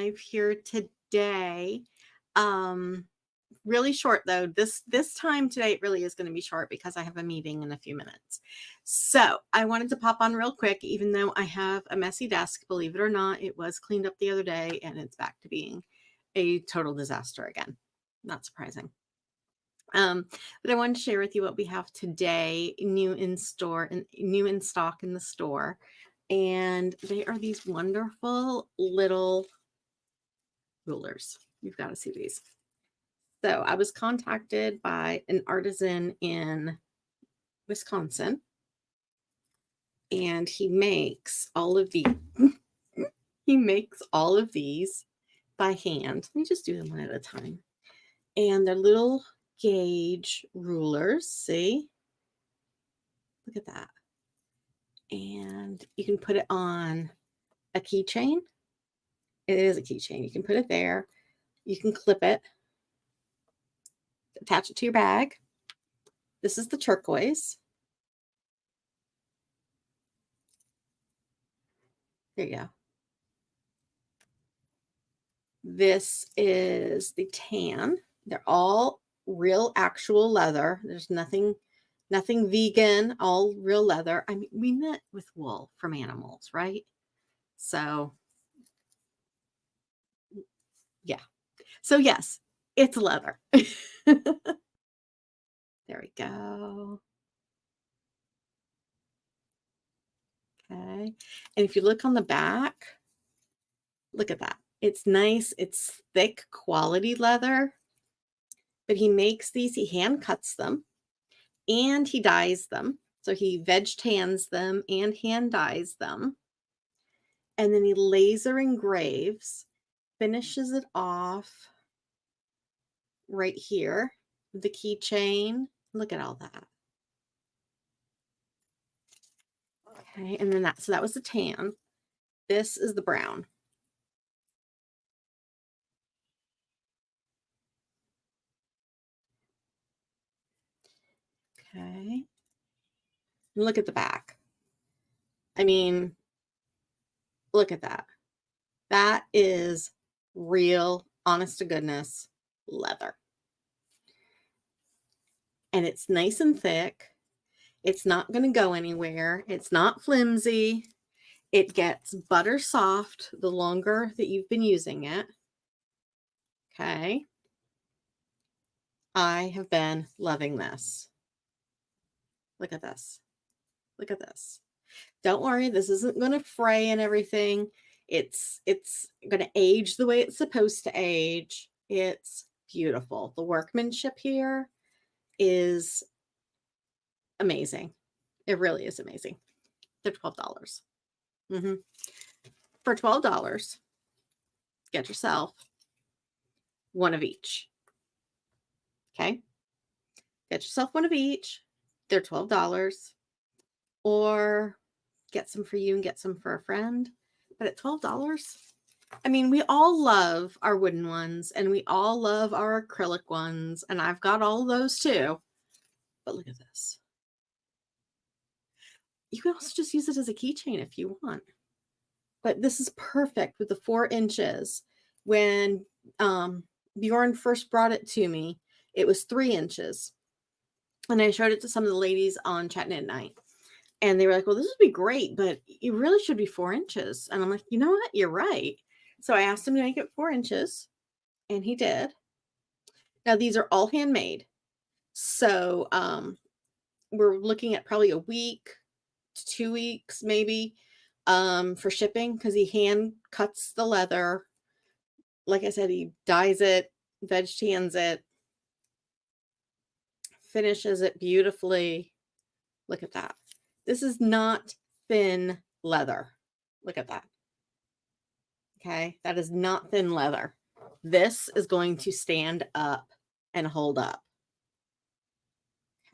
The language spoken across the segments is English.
live here today. Really short though. This time today it really is going to be short because I have a meeting in a few minutes. So I wanted to pop on real quick, even though I have a messy desk. Believe it or not, it was cleaned up the other day and it's back to being a total disaster again. Not surprising. But I wanted to share with you what we have today, new in stock in the store. And they are these wonderful little rulers. You've got to see these. So I was contacted by an artisan in Wisconsin, and he makes all of these. He makes all of these by hand. Let me just do them one at a time. And they're little gauge rulers. See? Look at that. And you can put it on a keychain. It is a keychain. You can put it there. You can clip it, attach it to your bag. This is the turquoise. There you go. This is the tan. They're all real actual leather. There's nothing vegan, all real leather. I mean, we knit with wool from animals, right? So yeah. So yes, it's leather. There we go. Okay. And if you look on the back, look at that. It's nice. It's thick quality leather. But he makes these, he hand cuts them and he dyes them. So he veg tans them and hand dyes them. And then he laser engraves, finishes it off right here with the keychain. Look at all that. Okay, and then that was the tan. This is the brown. Okay. Look at the back. I mean, look at that. That is real, honest to goodness leather. And it's nice and thick. It's not going to go anywhere. It's not flimsy. It gets butter soft the longer that you've been using it. Okay. I have been loving this. Look at this. Look at this. Don't worry, this isn't going to fray and everything. It's going to age the way it's supposed to age. It's beautiful. The workmanship here is amazing. It really is amazing. They're $12. For $12, get yourself one of each. Okay? Get yourself one of each. They're $12. Or get some for you and get some for a friend. But at $12, I mean, we all love our wooden ones and we all love our acrylic ones. And I've got all of those too. But look at this. You can also just use it as a keychain if you want. But this is perfect with the 4 inches. When Bjorn first brought it to me, it was 3 inches. And I showed it to some of the ladies on Chatting at Night. And they were like, well, this would be great, but it really should be 4 inches. And I'm like, you know what? You're right. So I asked him to make it 4 inches. And he did. Now, these are all handmade. So we're looking at probably a week to 2 weeks, maybe, for shipping, because he hand cuts the leather. Like I said, he dyes it, veg tans it, finishes it beautifully. Look at that. This is not thin leather. Look at that. Okay, that is not thin leather. This is going to stand up and hold up.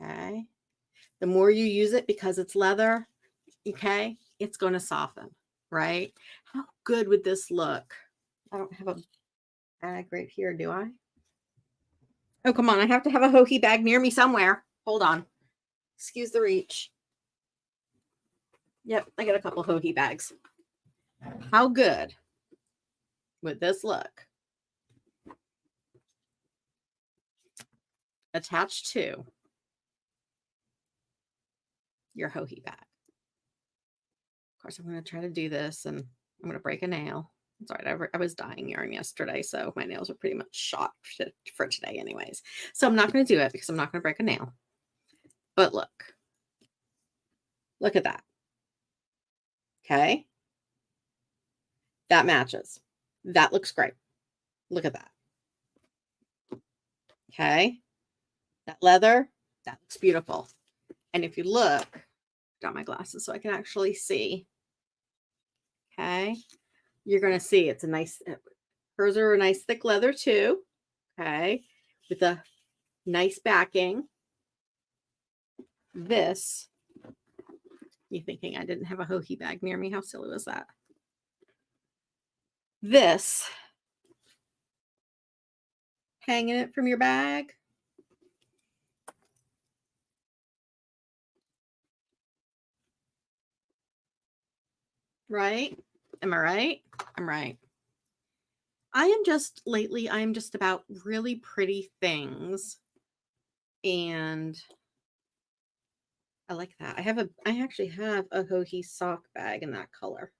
Okay. The more you use it, because it's leather, okay, it's going to soften, right? How good would this look? I don't have a bag right here, do I? Oh, come on. I have to have a hokey bag near me somewhere. Hold on. Excuse the reach. Yep, I got a couple hokey bags. How good with this look attached to your Hohi bag. Of course, I'm going to try to do this and I'm going to break a nail. It's all right. I was dyeing yarn yesterday, so my nails are pretty much shot for today anyways. So I'm not going to do it because I'm not going to break a nail. But look at that. Okay. That matches. That looks great. Look at that. Okay. That leather, that looks beautiful. And if you look, got my glasses so I can actually see. Okay. You're going to see it's a nice, hers are a nice thick leather too. Okay. With a nice backing. This, you thinking I didn't have a Hohi bag near me? How silly was that? This, hanging it from your bag. Right? Am I right? I'm right. I am just about really pretty things. And I like that. I actually have a Hohi sock bag in that color.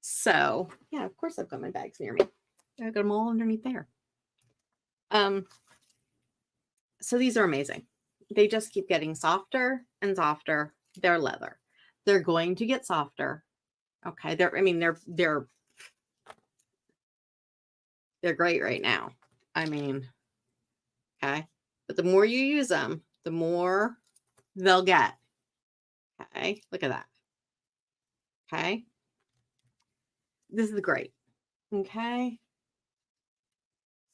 So yeah, of course I've got my bags near me. I've got them all underneath there. So these are amazing. They just keep getting softer and softer. They're leather. They're going to get softer. Okay. They're great right now. I mean, okay. But the more you use them, the more they'll get. Okay. Look at that. Okay. This is great. Okay.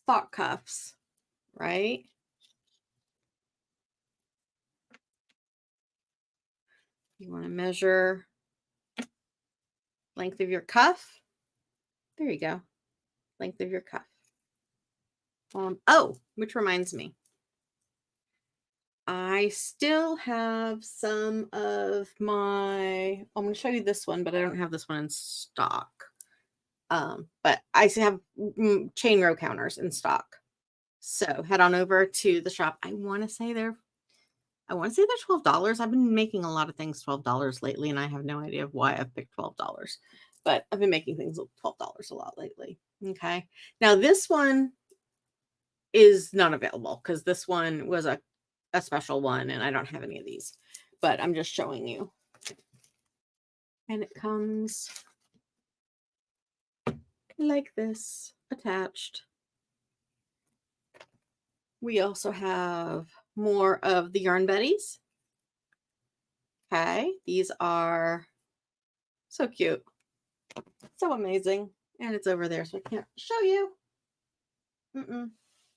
Sock cuffs, right? You want to measure length of your cuff. There you go. Length of your cuff. Oh, which reminds me. I still have some of my, I'm going to show you this one, but I don't have this one in stock. But I have chain row counters in stock. So head on over to the shop. I want to say they're $12. I've been making a lot of things $12 lately, and I have no idea why I've picked $12. But I've been making things $12 a lot lately. Okay. Now this one is not available because this one was a special one and I don't have any of these, but I'm just showing you. And it comes like this attached. We also have more of the yarn buddies. Okay, these are so cute, so amazing, and it's over there, so I can't show you.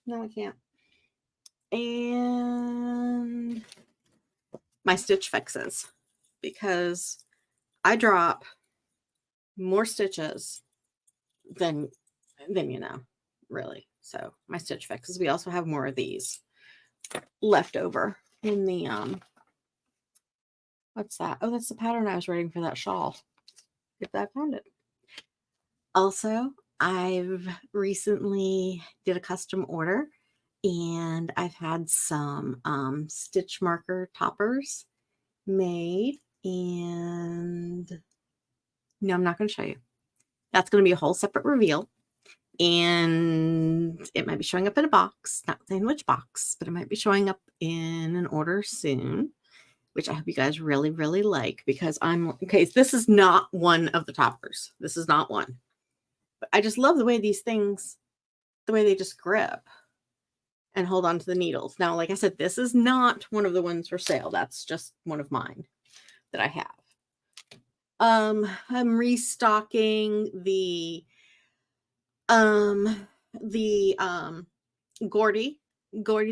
No, I can't. And my stitch fixes, because I drop more stitches than you know, really. So my stitch fixes. We also have more of these left over in the what's that? Oh, that's the pattern I was writing for that shawl. If I found it. Also, I've recently did a custom order and I've had some stitch marker toppers made, and no, I'm not going to show you. That's going to be a whole separate reveal, and it might be showing up in a box, not saying which box, but it might be showing up in an order soon, which I hope you guys really, really like, because okay, this is not one of the toppers. This is not one. But I just love the way these things, the way they just grip and hold on to the needles. Now, like I said, this is not one of the ones for sale. That's just one of mine that I have. I'm restocking the Gordy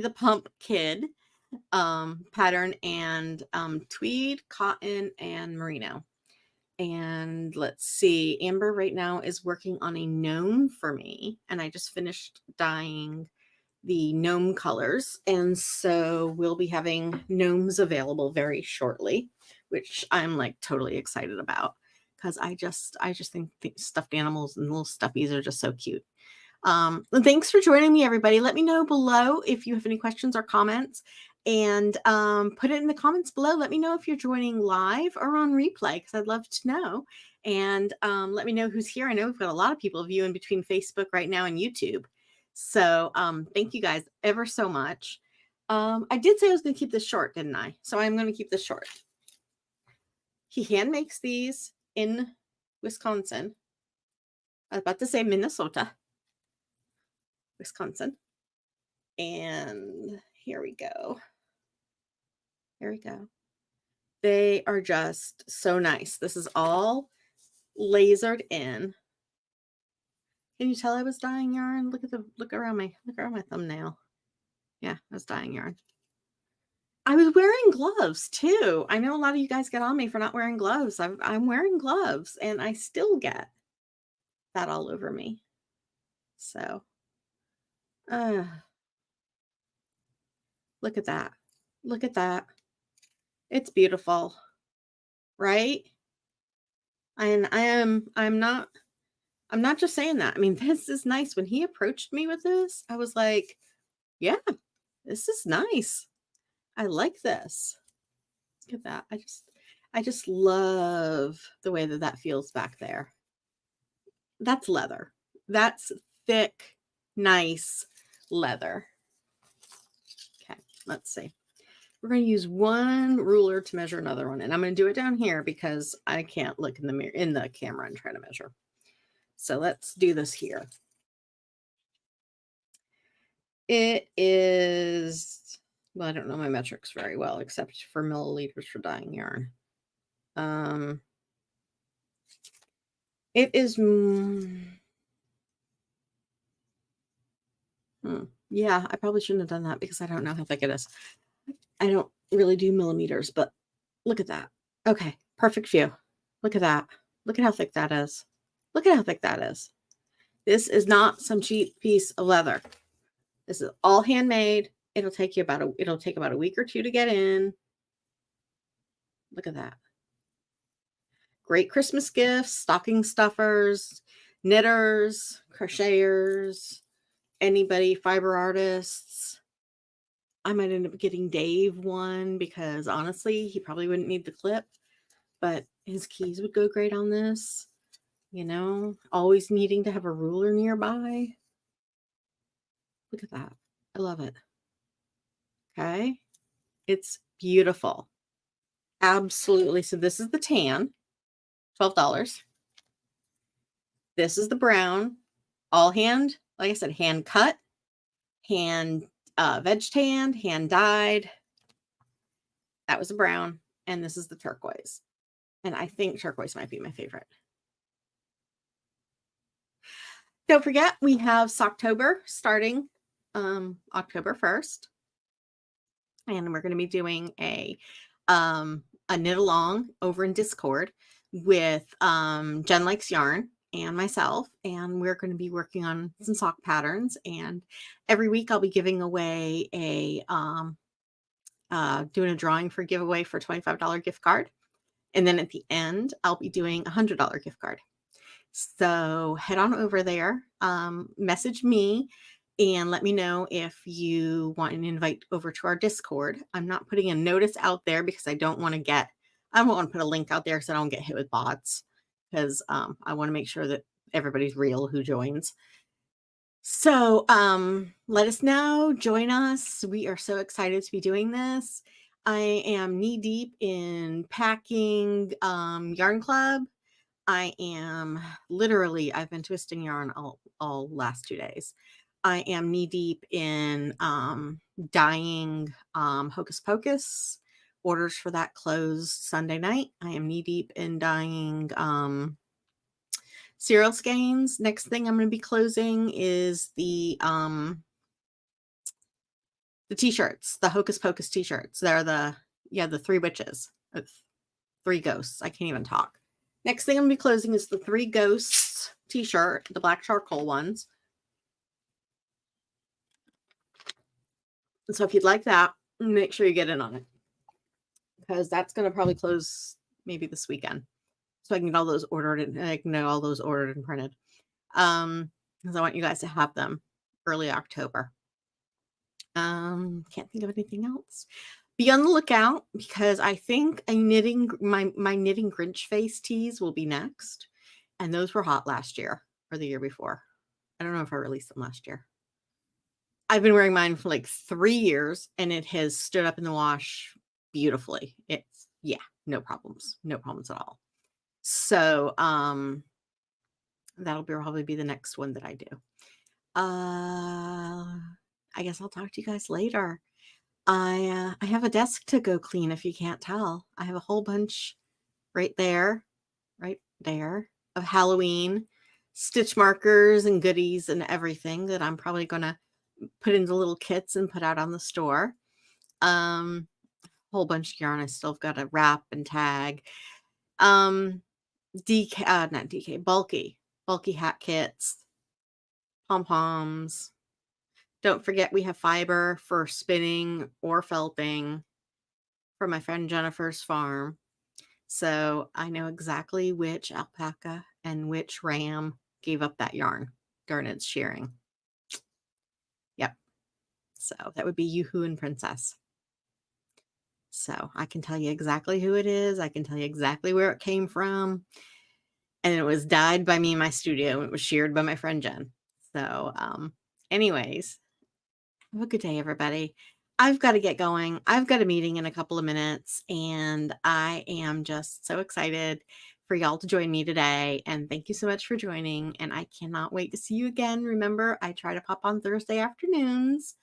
the Pump Kid pattern, and tweed, cotton, and merino. And let's see, Amber right now is working on a gnome for me, and I just finished dyeing the gnome colors, and so we'll be having gnomes available very shortly, which I'm like totally excited about, because I just think stuffed animals and little stuffies are just so cute. Thanks for joining me, everybody. Let me know below if you have any questions or comments, and put it in the comments below. Let me know if you're joining live or on replay, because I'd love to know. And let me know who's here. I know we've got a lot of people viewing between Facebook right now and YouTube. So thank you guys ever so much. I did say I was going to keep this short, didn't I? So I'm going to keep this short. He hand makes these in Wisconsin. I was about to say Minnesota. Wisconsin. And here we go. Here we go. They are just so nice. This is all lasered in. Can you tell I was dyeing yarn? Look around my thumbnail. Yeah, I was dyeing yarn. I was wearing gloves too. I know a lot of you guys get on me for not wearing gloves. I'm wearing gloves and I still get that all over me. So look at that. Look at that. It's beautiful, right? And I'm not just saying that. I mean, this is nice. When he approached me with this, I was like, yeah, this is nice. I like this. Look at that. I just love the way that feels back there. That's leather. That's thick, nice leather. Okay, let's see. We're going to use one ruler to measure another one. And I'm going to do it down here because I can't look in the mirror, in the camera, and try to measure. So let's do this here. It is, well, I don't know my metrics very well, except for milliliters for dyeing yarn. It is, yeah, I probably shouldn't have done that because I don't know how thick it is. I don't really do millimeters, but look at that. Okay, perfect view. Look at that. Look at how thick that is. Look at how thick that is. This is not some cheap piece of leather. This is all handmade. It'll take about a week or two to get in. Look at that. Great Christmas gifts, stocking stuffers, knitters, crocheters, anybody, fiber artists. I might end up getting Dave one because honestly, he probably wouldn't need the clip, but his keys would go great on this. You know, always needing to have a ruler nearby. Look at that. I love it. Okay. It's beautiful. Absolutely. So this is the tan, $12. This is the brown, all hand, like I said, hand cut, hand veg tanned, hand dyed. That was a brown. And this is the turquoise. And I think turquoise might be my favorite. Don't forget, we have Socktober starting October 1st. And we're going to be doing a knit along over in Discord with Jen Likes Yarn and myself. And we're going to be working on some sock patterns. And every week I'll be giving away doing a drawing for giveaway for a $25 gift card. And then at the end, I'll be doing a $100 gift card. So head on over there, message me and let me know if you want an invite over to our Discord. I'm not putting a notice out there because I don't want to put a link out there because I don't get hit with bots, because I want to make sure that everybody's real who joins. So let us know, join us. We are so excited to be doing this. I am knee deep in packing yarn club. I am literally, I've been twisting yarn all last 2 days. I am knee deep in dyeing Hocus Pocus. Orders for that closed Sunday night. I am knee deep in dyeing cereal skeins. Next thing I'm going to be closing is the t-shirts, the Hocus Pocus t-shirts. They're the three witches, three ghosts. I can't even talk. Next thing I'm going to be closing is the Three Ghosts t-shirt, the black charcoal ones. And so if you'd like that, make sure you get in on it, because that's going to probably close maybe this weekend. so I can get all those ordered and I can get all those ordered and printed. Because I want you guys to have them early October. Can't think of anything else. Be on the lookout because I think my knitting Grinch face tees will be next. And those were hot last year or the year before. I don't know if I released them last year. I've been wearing mine for like 3 years and it has stood up in the wash beautifully. It's, yeah, no problems. No problems at all. So, that'll probably be the next one that I do. I guess I'll talk to you guys later. I have a desk to go clean if you can't tell. I have a whole bunch right there of Halloween stitch markers and goodies and everything that I'm probably going to put into little kits and put out on the store. Whole bunch of yarn I still have got to wrap and tag. Not DK, bulky hat kits, pom-poms. Don't forget we have fiber for spinning or felting from my friend Jennifer's farm. So I know exactly which alpaca and which ram gave up that yarn during its shearing. Yep. So that would be Yoo-Hoo and Princess. So I can tell you exactly who it is. I can tell you exactly where it came from. And it was dyed by me in my studio. It was sheared by my friend Jen. So anyways, have a good day, everybody. I've got to get going. I've got a meeting in a couple of minutes, and I am just so excited for y'all to join me today. And thank you so much for joining. And I cannot wait to see you again. Remember, I try to pop on Thursday afternoons.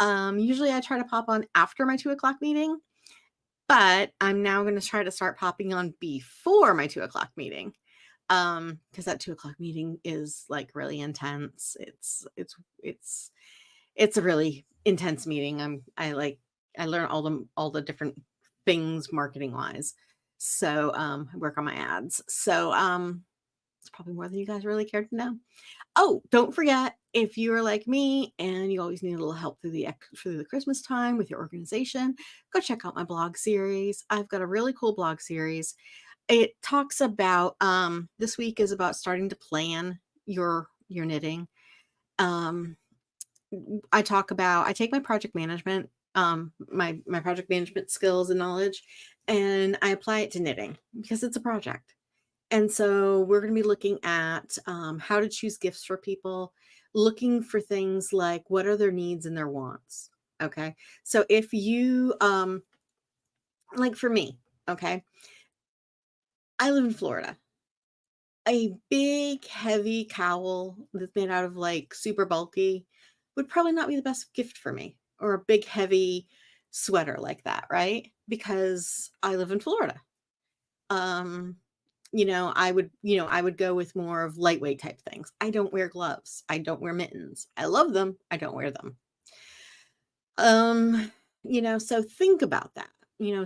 Usually I try to pop on after my 2 o'clock meeting, but I'm now going to try to start popping on before my 2 o'clock meeting. Because that 2 o'clock meeting is like really intense. It's a really intense meeting. I learn all the different things marketing wise. So I work on my ads. So it's probably more than you guys really cared to know. Oh, don't forget, if you're like me and you always need a little help through the Christmas time with your organization, go check out my blog series. I've got a really cool blog series. It talks about this week is about starting to plan your knitting. I take my project management, my project management skills and knowledge, and I apply it to knitting because it's a project. And so we're going to be looking at how to choose gifts for people, looking for things like what are their needs and their wants. Okay. So if you, like for me, okay, I live in Florida. A big, heavy cowl that's made out of like super bulky would probably not be the best gift for me, or a big, heavy sweater like that, right? Because I live in Florida. I would go with more of lightweight type things. I don't wear gloves. I don't wear mittens. I love them. I don't wear them. So think about that.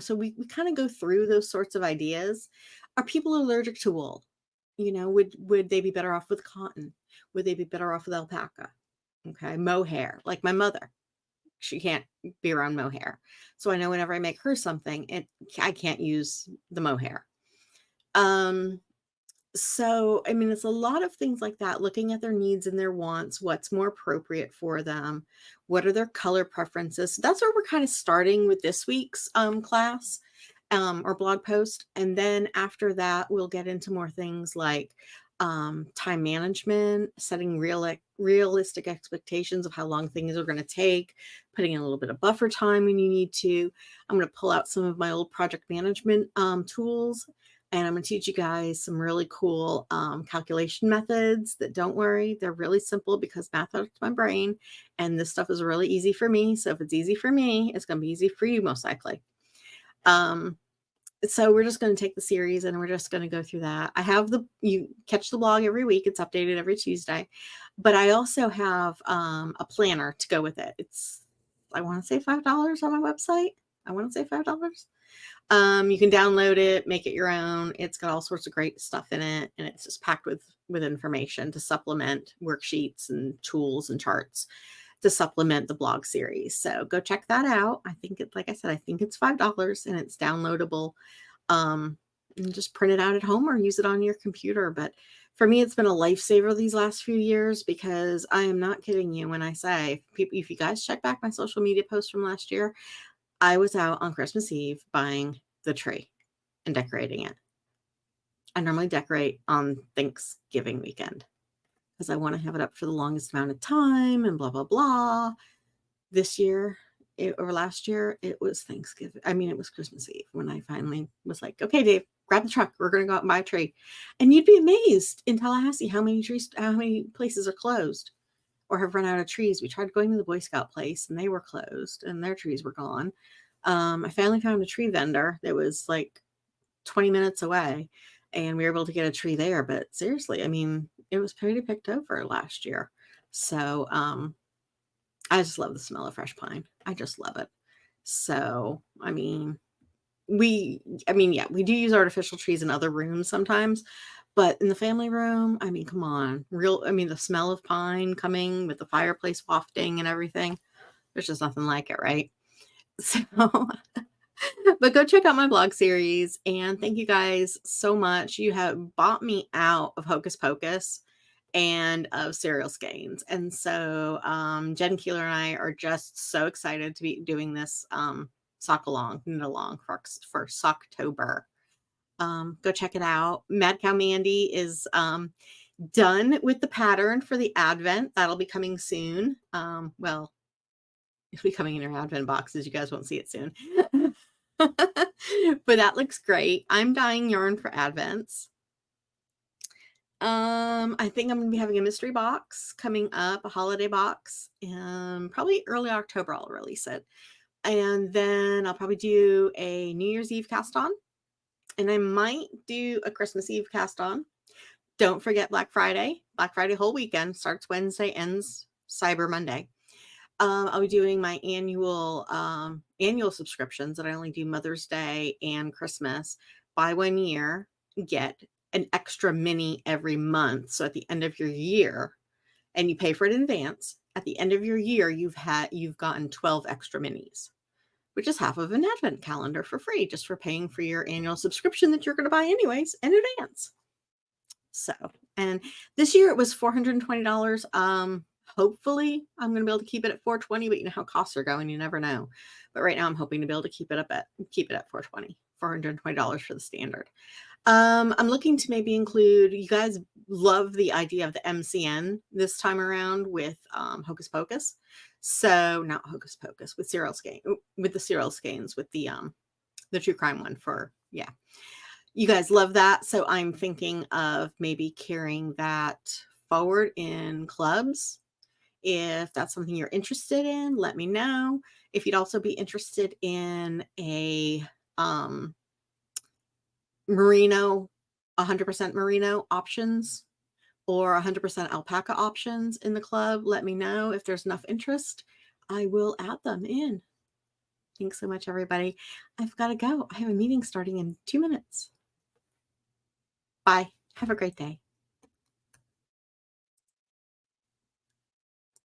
So we kind of go through those sorts of ideas. Are people allergic to wool? Would they be better off with cotton? Would they be better off with alpaca? Okay, mohair, like my mother. She can't be around mohair. So I know whenever I make her something, I can't use the mohair. So, I mean, it's a lot of things like that, looking at their needs and their wants, what's more appropriate for them, what are their color preferences. So that's where we're kind of starting with this week's class or blog post. And then after that, we'll get into more things like time management, setting realistic expectations of how long things are going to take, putting in a little bit of buffer time when you need to. I'm going to pull out some of my old project management tools. And I'm going to teach you guys some really cool calculation methods that, don't worry, they're really simple because math helps my brain. And this stuff is really easy for me. So if it's easy for me, it's going to be easy for you most likely. So we're just going to take the series and we're just going to go through that. You catch the blog every week. It's updated every Tuesday. But I also have a planner to go with it. It's, I want to say $5 on my website. I want to say $5. You can download it, make it your own. It's got all sorts of great stuff in it, and it's just packed with information to supplement worksheets and tools and charts to supplement the blog series. So go check that out. I think like I said, I think it's $5 and it's downloadable and just print it out at home or use it on your computer. But for me, it's been a lifesaver these last few years, because I am not kidding you when I say, if you guys check back my social media posts from last year, I was out on Christmas Eve buying the tree and decorating it. I normally decorate on Thanksgiving weekend because I want to have it up for the longest amount of time and blah, blah, blah. This year, or last year, it was Thanksgiving. I mean, it was Christmas Eve when I finally was like, okay, Dave, grab the truck. We're going to go out and buy a tree. And you'd be amazed in Tallahassee how many places are closed or have run out of trees. We tried going to the Boy Scout place and they were closed and their trees were gone. I finally found a tree vendor that was like 20 minutes away, and we were able to get a tree there. But seriously, I mean, it was pretty picked over last year. So, I just love the smell of fresh pine. I just love it. So, I mean, we do use artificial trees in other rooms sometimes, but in the family room, I mean, come on, the smell of pine coming with the fireplace wafting and everything, there's just nothing like it, right? So, but go check out my blog series, and thank you guys so much. You have bought me out of Hocus Pocus and of cereal skeins. And so Jen Keeler and I are just so excited to be doing this knit along for Socktober. Go check it out. Mad Cow Mandy is done with the pattern for the Advent. That'll be coming soon. Well, it'll be coming in your Advent boxes. You guys won't see it soon. But that looks great. I'm dyeing yarn for Advents. I think I'm going to be having a mystery box coming up, a holiday box, and probably early October I'll release it. And then I'll probably do a New Year's Eve cast on, and I might do a Christmas Eve cast on. Don't forget Black Friday. Black Friday whole weekend starts Wednesday, ends Cyber Monday. I'll be doing my annual subscriptions that I only do Mother's Day and Christmas. Buy 1 year, get an extra mini every month. So at the end of your year, and you pay for it in advance, at the end of your year, you've gotten 12 extra minis, which is half of an Advent calendar for free, just for paying for your annual subscription that you're going to buy anyways in advance. So, and this year it was $420. Hopefully I'm going to be able to keep it at $420, but you know how costs are going, you never know. But right now I'm hoping to be able to keep it at $420 for the standard. I'm looking to maybe include, you guys love the idea of the MCN this time around with Hocus Pocus. So not Hocus Pocus, with the cereal skeins, with the true crime one yeah. You guys love that. So I'm thinking of maybe carrying that forward in clubs. If that's something you're interested in, let me know. If you'd also be interested in a merino, 100% merino options or 100% alpaca options in the club, let me know. If there's enough interest, I will add them in. Thanks so much, everybody. I've got to go. I have a meeting starting in 2 minutes. Bye. Have a great day.